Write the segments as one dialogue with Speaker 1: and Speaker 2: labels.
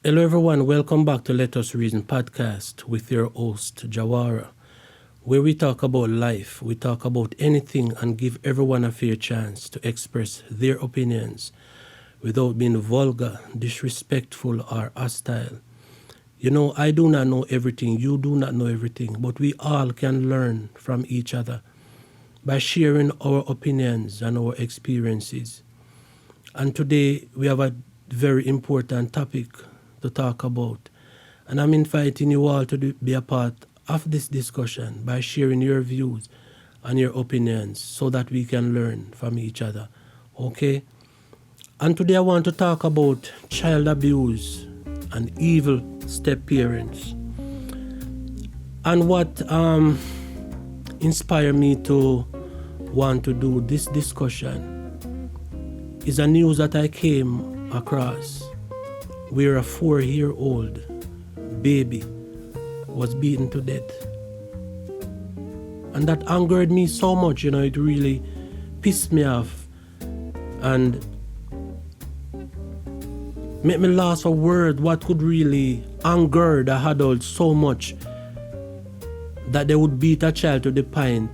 Speaker 1: Hello everyone, welcome back to Let Us Reason podcast with your host Jawara, where we talk about life, we talk about anything and give everyone a fair chance to express their opinions without being vulgar, disrespectful or hostile. You know, I do not know everything, you do not know everything, but we all can learn from each other by sharing our opinions and our experiences. And today we have a very important topic to talk about. And I'm inviting you all to be a part of this discussion by sharing your views and your opinions so that we can learn from each other. Okay? And today I want to talk about child abuse and evil step-parents. And what inspired me to want to do this discussion is a news that I came across where a 4-year-old baby was beaten to death. And that angered me so much, it really pissed me off and made me lost for word what could really anger the adult so much that they would beat a child to the point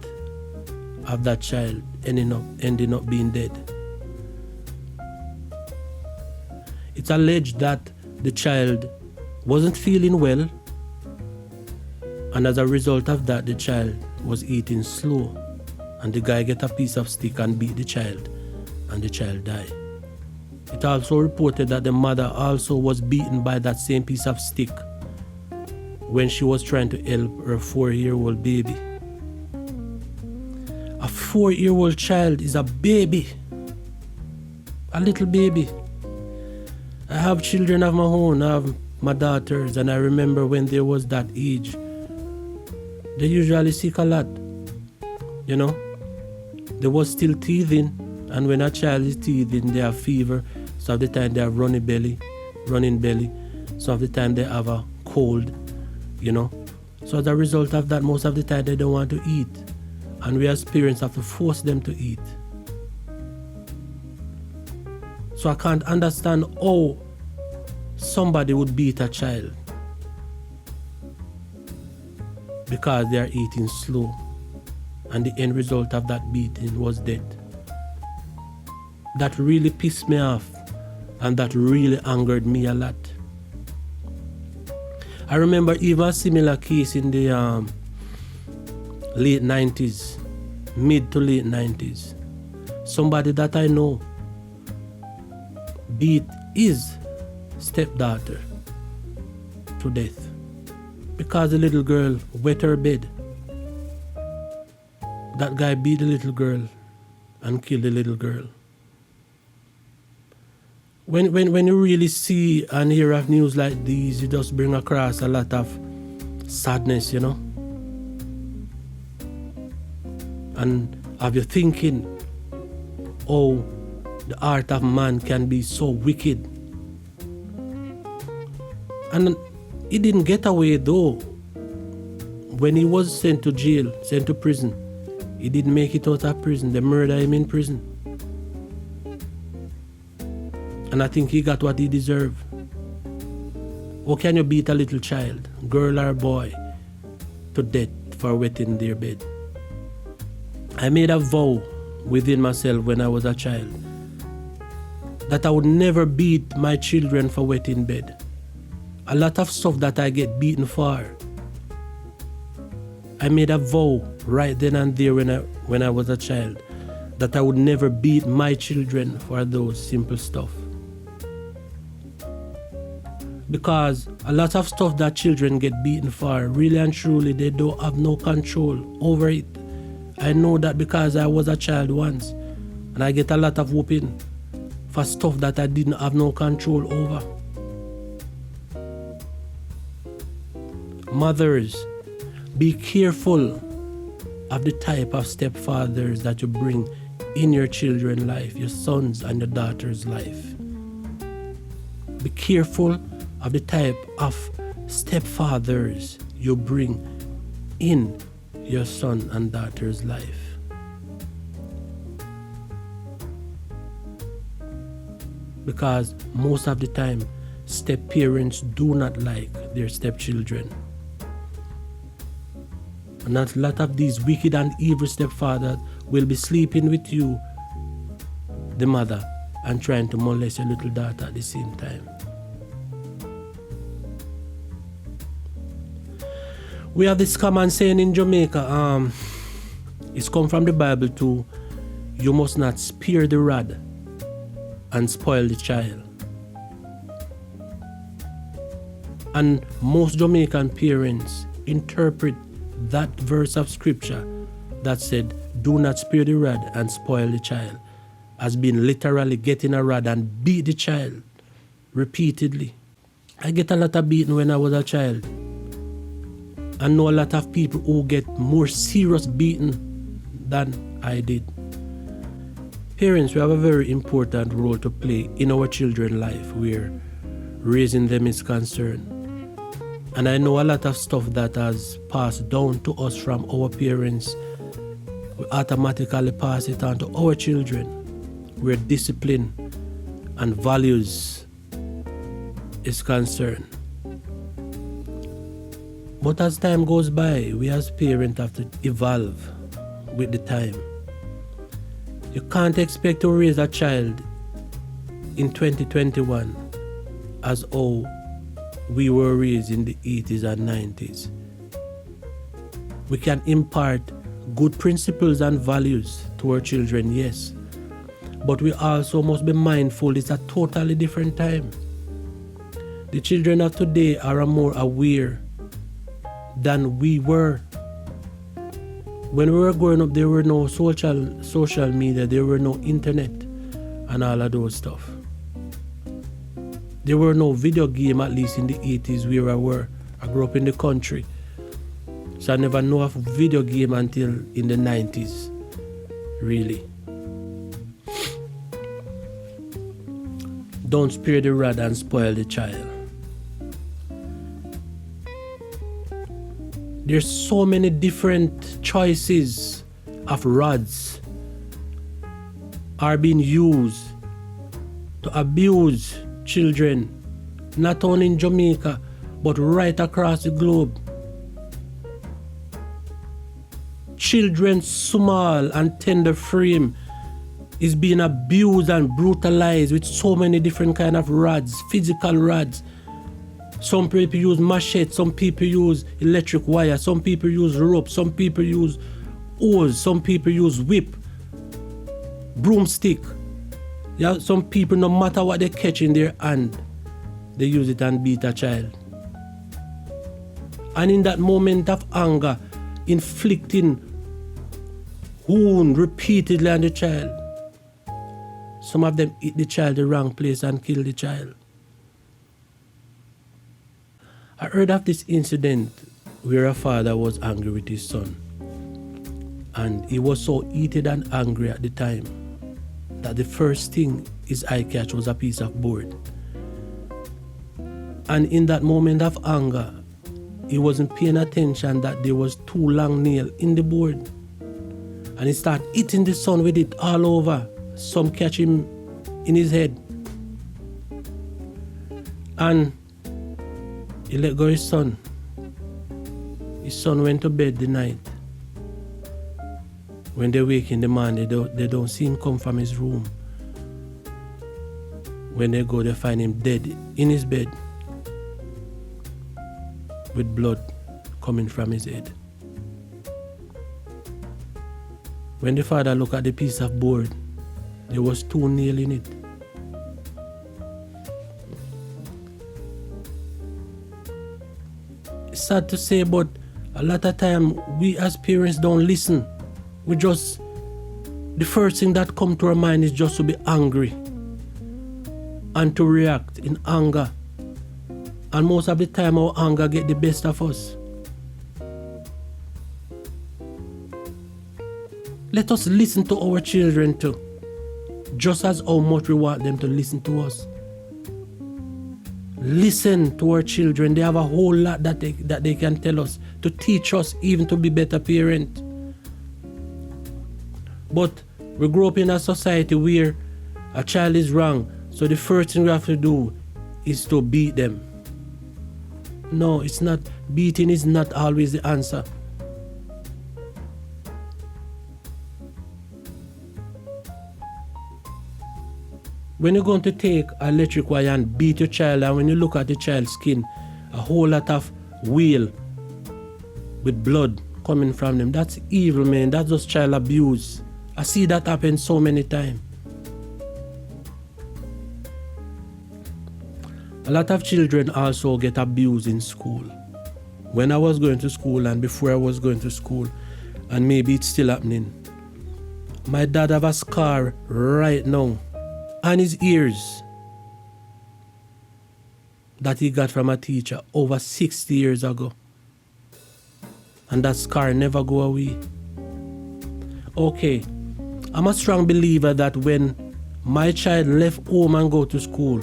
Speaker 1: of that child ending up being dead. It's alleged that the child wasn't feeling well, and as a result of that, the child was eating slow, and the guy get a piece of stick and beat the child, and the child died. It also reported that the mother also was beaten by that same piece of stick when she was trying to help her 4-year-old baby. A 4-year-old child is a baby, a little baby. I have children of my own, I have my daughters, and I remember when they was that age, they usually sick a lot, They was still teething, and when a child is teething, they have fever, some of the time they have running belly, some of the time they have a cold, So as a result of that, most of the time they don't want to eat, and we as parents have to force them to eat. So I can't understand how somebody would beat a child because they are eating slow, and the end result of that beating was death. That really pissed me off, and that really angered me a lot. I remember even a similar case in the late 90s, mid to late 90s. Somebody that I know beat his stepdaughter to death because the little girl wet her bed. That guy beat the little girl and killed the little girl. When you really see and hear of news like these, you just bring across a lot of sadness, And have you thinking, oh, the heart of man can be so wicked. And he didn't get away though. When he was sent to jail, sent to prison, he didn't make it out of prison. They murdered him in prison. And I think he got what he deserved. How can you beat a little child, girl or boy, to death for wetting their bed? I made a vow within myself when I was a child that I would never beat my children for wetting bed. A lot of stuff that I get beaten for, I made a vow right then and there when I was a child that I would never beat my children for those simple stuff. Because a lot of stuff that children get beaten for, really and truly, they don't have no control over it. I know that because I was a child once, and I get a lot of whooping for stuff that I didn't have no control over. Mothers, be careful of the type of stepfathers that you bring in your children's life, your sons and your daughters' life. Be careful of the type of stepfathers you bring in your son and daughter's life. Because most of the time, step-parents do not like their stepchildren. And a lot of these wicked and evil stepfathers will be sleeping with you, the mother, and trying to molest your little daughter at the same time. We have this common saying in Jamaica, it's come from the Bible too, you must not spare the rod and spoil the child. And most Jamaican parents interpret that verse of scripture that said, do not spare the rod and spoil the child, as being literally getting a rod and beat the child repeatedly. I get a lot of beating when I was a child. I know a lot of people who get more serious beating than I did. Parents, we have a very important role to play in our children's life where raising them is concerned. And I know a lot of stuff that has passed down to us from our parents, we automatically pass it on to our children, where discipline and values is concerned. But as time goes by, we as parents have to evolve with the time. You can't expect to raise a child in 2021 as how we were raised in the 80s and 90s. We can impart good principles and values to our children, yes. But we also must be mindful it's a totally different time. The children of today are more aware than we were. When we were growing up, there were no social media, there were no internet and all of those stuff. There were no video game, at least in the 80s where I were. I grew up in the country. So I never know of video game until in the 90s, really. Don't spare the rod and spoil the child. There's so many different choices of rods are being used to abuse children, not only in Jamaica, but right across the globe. Children small and tender frame is being abused and brutalized with so many different kind of rods, physical rods. Some people use machete, some people use electric wire, some people use rope, some people use oars, some people use whip, broomstick. Yeah, some people, no matter what they catch in their hand, they use it and beat a child. And in that moment of anger, inflicting wound repeatedly on the child, some of them hit the child the wrong place and kill the child. I heard of this incident where a father was angry with his son. And he was so heated and angry at the time that the first thing his eye catch was a piece of board. And in that moment of anger, he wasn't paying attention that there was 2 long nails in the board. And he started hitting the son with it all over. Some catch him in his head. And he let go his son. His son went to bed the night. When they wake in the morning, they don't see him come from his room. When they go, they find him dead in his bed with blood coming from his head. When the father looked at the piece of board, there was 2 nails in it. It's sad to say, but a lot of time we as parents don't listen. We just, the first thing that comes to our mind is just to be angry and to react in anger. And most of the time our anger gets the best of us. Let us listen to our children too, just as how much we want them to listen to us. listen to our children. They have a whole lot that they can tell us, to teach us even to be better parents. But we grow up in a society where a child is wrong, so the first thing we have to do is to beat them. No, it's not. Beating is not always the answer. When you're going to take an electric wire and beat your child, and when you look at the child's skin, a whole lot of wheal with blood coming from them, that's evil, man. That's just child abuse. I see that happen so many times. A lot of children also get abused in school. When I was going to school and before I was going to school, and maybe it's still happening, my dad have a scar right now on his ears that he got from a teacher over 60 years ago. And that scar never go away. Okay, I'm a strong believer that when my child left home and go to school,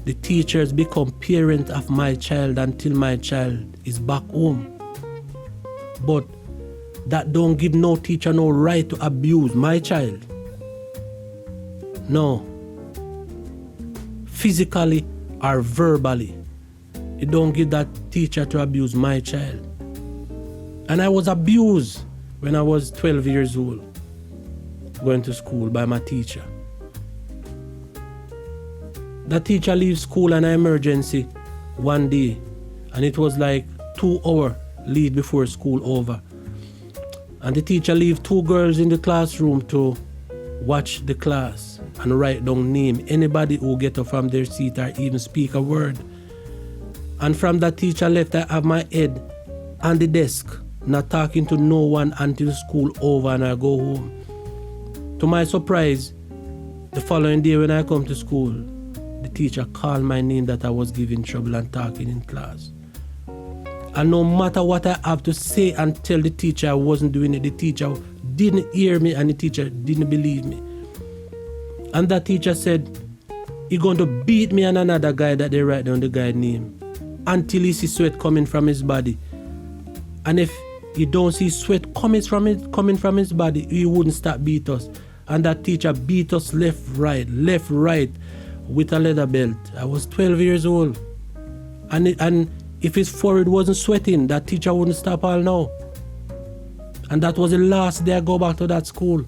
Speaker 1: the teachers become parent of my child until my child is back home. But that don't give no teacher no right to abuse my child. No. Physically or verbally. It don't give that teacher to abuse my child. And I was abused when I was 12 years old, going to school by my teacher. The teacher leaves school on an emergency one day, and it was like 2 hours leave before school over. And the teacher leave 2 girls in the classroom to watch the class and write down name anybody who get up from their seat or even speak a word. And from that teacher left, I have my head on the desk, not talking to no one until school over and I go home. To my surprise, the following day when I come to school, the teacher called my name that I was giving trouble and talking in class. And no matter what I have to say and tell the teacher I wasn't doing it, the teacher didn't hear me and the teacher didn't believe me. And that teacher said, he's going to beat me and another guy that they write down the guy's name until he see sweat coming from his body. And if he don't see sweat coming from his body, he wouldn't stop beat us. And that teacher beat us left, right, with a leather belt. I was 12 years old. And if his forehead wasn't sweating, that teacher wouldn't stop all now. And that was the last day I go back to that school.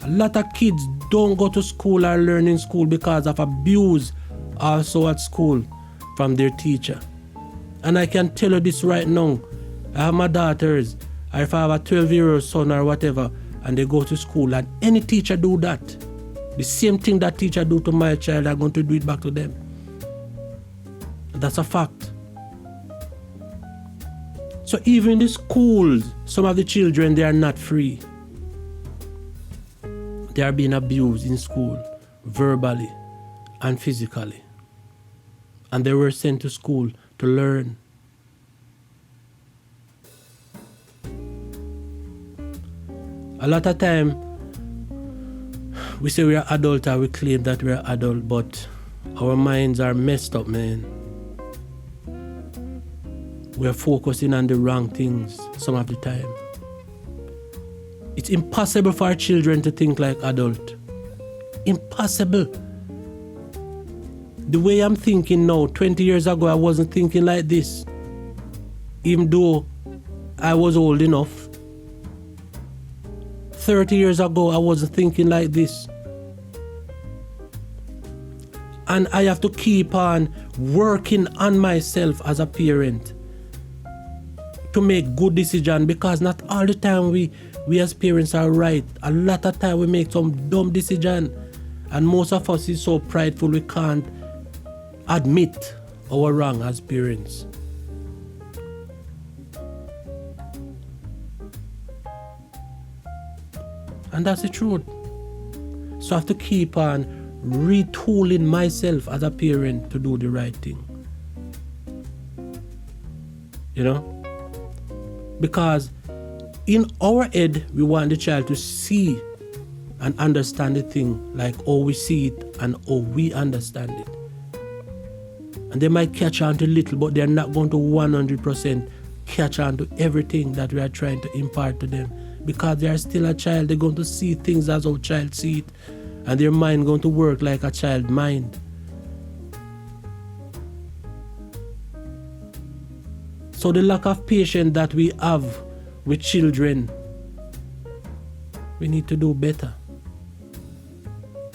Speaker 1: A lot of kids don't go to school or learn in school because of abuse also at school from their teacher. And I can tell you this right now. I have my daughters, or if I have a 12-year-old son or whatever, and they go to school and any teacher do that, the same thing that teacher do to my child, I'm going to do it back to them. That's a fact. So even in the schools, some of the children, they are not free. They are being abused in school, verbally and physically. And they were sent to school to learn. A lot of time, we say we are adult or we claim that we are adult, but our minds are messed up, man. We are focusing on the wrong things some of the time. It's impossible for our children to think like adults. Impossible. The way I'm thinking now, 20 years ago, I wasn't thinking like this. Even though I was old enough. 30 years ago, I wasn't thinking like this. And I have to keep on working on myself as a parent to make good decisions, because not all the time we as parents are right. A lot of time we make some dumb decision, and most of us is so prideful we can't admit our wrong as parents. And that's the truth. So I have to keep on retooling myself as a parent to do the right thing. You know? Because in our head, we want the child to see and understand the thing like how we see it and how we understand it. And they might catch on to little, but they're not going to 100% catch on to everything that we are trying to impart to them. Because they are still a child, they're going to see things as how child see it. And their mind going to work like a child mind. So the lack of patience that we have with children, we need to do better.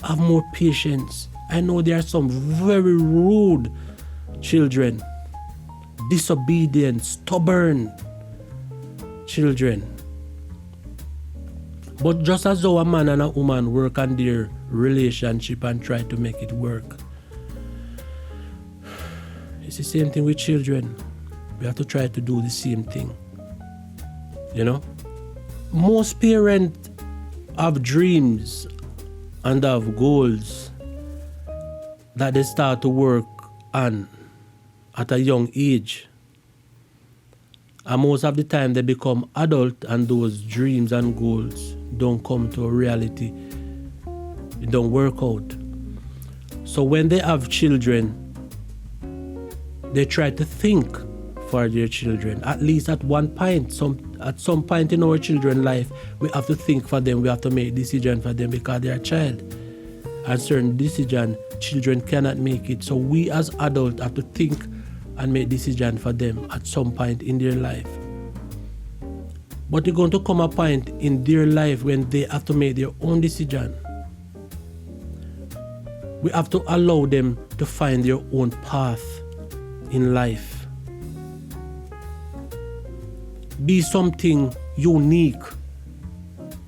Speaker 1: Have more patience. I know there are some very rude children, disobedient, stubborn children. But just as though a man and a woman work on their relationship and try to make it work, it's the same thing with children. We have to try to do the same thing. You know? Most parents have dreams and have goals that they start to work on at a young age. And most of the time they become adult and those dreams and goals don't come to a reality. It don't work out. So when they have children, they try to think for their children. At least at one point, at some point in our children's life, we have to think for them. We have to make decisions for them because they are a child. And certain decisions, children cannot make it. So we as adults have to think and make decisions for them at some point in their life. But there's going to come a point in their life when they have to make their own decision. We have to allow them to find their own path in life. Be something unique,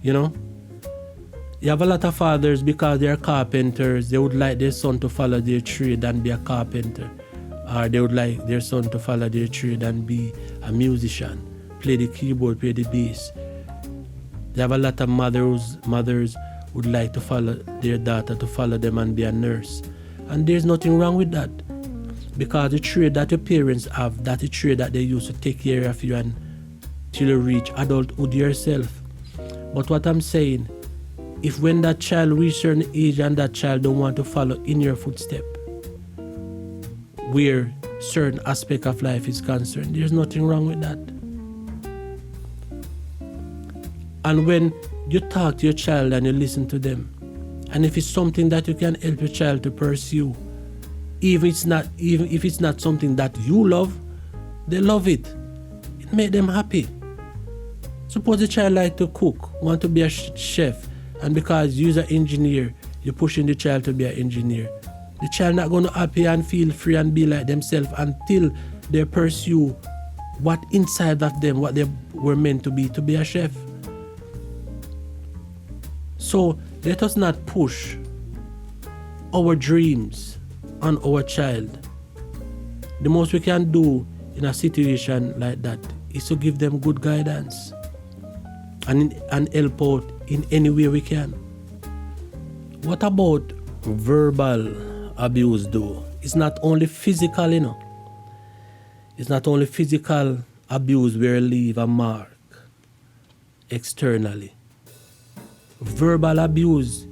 Speaker 1: you know. You have a lot of fathers, because they are carpenters, they would like their son to follow their trade and be a carpenter. Or they would like their son to follow their trade and be a musician, play the keyboard, play the bass. They have a lot of mothers would like to follow their daughter to follow them and be a nurse. And there's nothing wrong with that. Because the trade that your parents have, that's the trade that they use to take care of you and till you reach adulthood yourself. But what I'm saying, if when that child reaches a certain age and that child don't want to follow in your footstep, where certain aspect of life is concerned, there's nothing wrong with that. And when you talk to your child and you listen to them, and if it's something that you can help your child to pursue, even if it's not something that you love, they love it. It makes them happy. Suppose the child like to cook, want to be a chef, and because you're an engineer, you're pushing the child to be an engineer. The child not going to happy and feel free and be like themselves until they pursue what inside of them, what they were meant to be a chef. So let us not push our dreams on our child. The most we can do in a situation like that is to give them good guidance and help out in any way we can. What about verbal abuse though? It's not only physical, you know. It's not only physical abuse where leave a mark externally. Verbal abuse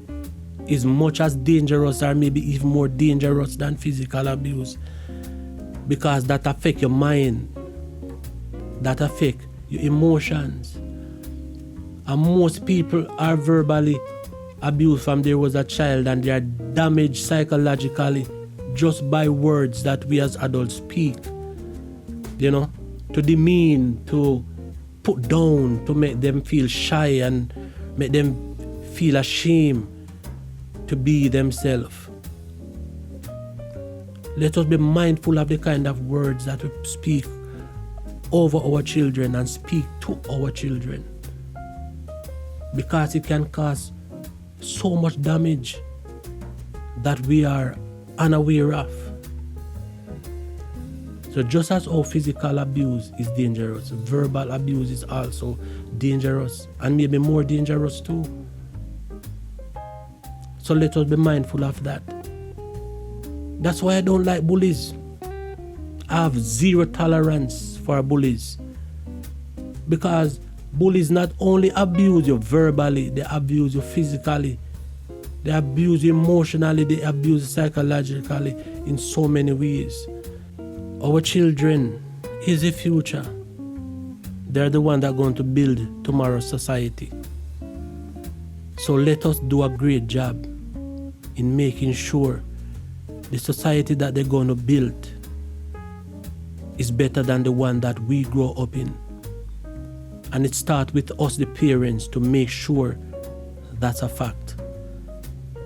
Speaker 1: is much as dangerous or maybe even more dangerous than physical abuse, because that affects your mind, that affects your emotions. And most people are verbally abused from they was a child, and they are damaged psychologically just by words that we as adults speak. You know, to demean, to put down, to make them feel shy and make them feel ashamed to be themselves. Let us be mindful of the kind of words that we speak over our children and speak to our children, because it can cause so much damage that we are unaware of. So just as how physical abuse is dangerous, verbal abuse is also dangerous, and maybe more dangerous too. So let us be mindful of that. That's why I don't like bullies. I have zero tolerance for bullies, because bullies not only abuse you verbally, they abuse you physically, they abuse you emotionally, they abuse you psychologically in so many ways. Our children is the future. They're the one that are going to build tomorrow's society. So let us do a great job in making sure the society that they're going to build is better than the one that we grow up in. And it starts with us, the parents, to make sure that's a fact.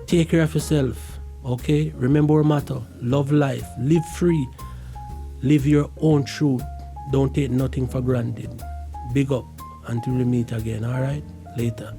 Speaker 1: Take care of yourself, okay? Remember our motto, love life, live free, live your own truth. Don't take nothing for granted. Big up until we meet again, all right? Later.